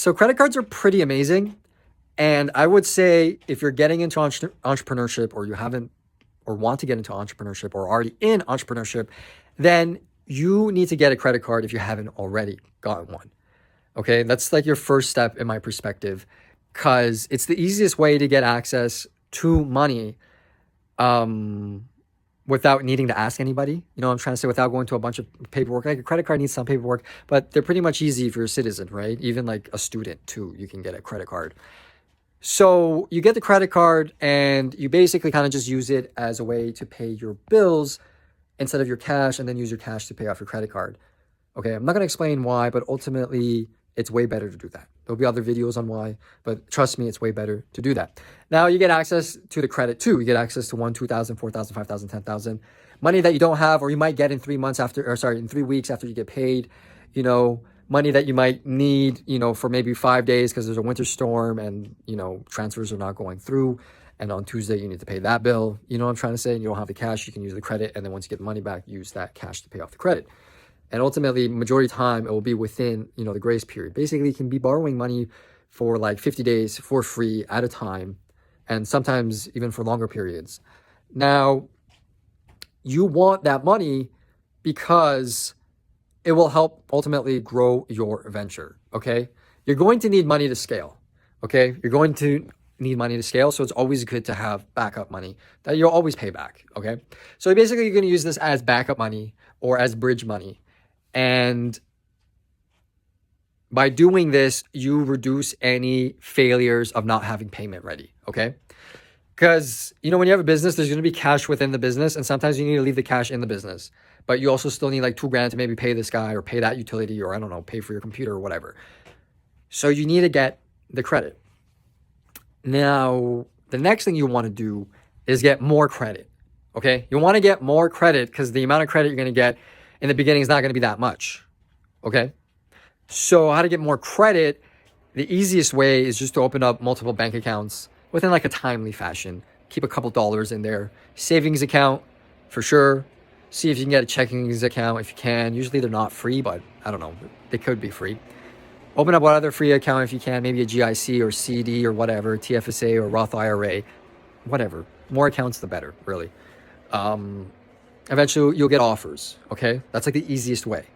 So credit cards are pretty amazing. And I would say if you're getting into entrepreneurship, or you haven't, or want to get into entrepreneurship, or already in entrepreneurship, then you need to get a credit card if you haven't already gotten one. Okay, that's like your first step in my perspective, because it's the easiest way to get access to money without needing to ask anybody. You know what I'm trying to say? Without going to a bunch of paperwork. Like a credit card needs some paperwork, but they're pretty much easy if you're a citizen, right? Even like a student too, you can get a credit card. So you get the credit card and you basically kind of just use it as a way to pay your bills instead of your cash, and then use your cash to pay off your credit card. Okay, I'm not going to explain why, but ultimately it's way better to do that. There'll be other videos on why, but trust me, it's way better to do that. Now you get access to the credit too. You get access to 1, 2,000, 4,000, 5,000, 10,000. Money that you don't have, or you might get in 3 months after, or sorry, in 3 weeks after you get paid. You know, money that you might need, you know, for maybe 5 days because there's a winter storm and, you know, transfers are not going through. And on Tuesday, you need to pay that bill. You know what I'm trying to say? And you don't have the cash, you can use the credit. And then once you get the money back, use that cash to pay off the credit. And ultimately, majority of the time, it will be within, you know, the grace period. Basically, you can be borrowing money for like 50 days for free at a time, and sometimes even for longer periods. Now, you want that money because it will help ultimately grow your venture, okay? You're going to need money to scale, okay? You're going to need money to scale, so it's always good to have backup money that you'll always pay back, okay? So basically, you're going to use this as backup money or as bridge money. And by doing this, you reduce any failures of not having payment ready, okay? Because, you know, when you have a business, there's going to be cash within the business, and sometimes you need to leave the cash in the business. But you also still need like $2,000 to maybe pay this guy or pay that utility, or I don't know, pay for your computer or whatever. So you need to get the credit. Now, the next thing you want to do is get more credit, okay? You want to get more credit because the amount of credit you're going to get in the beginning is not going to be that much, okay? So how to get more credit, the easiest way is just to open up multiple bank accounts within like a timely fashion. Keep a couple dollars in there. Savings account, for sure. See if you can get a checking account if you can. Usually they're not free, but I don't know. They could be free. Open up another free account if you can, maybe a GIC or CD or whatever, TFSA or Roth IRA, whatever. More accounts, the better, really. Eventually, you'll get offers, okay? That's like the easiest way.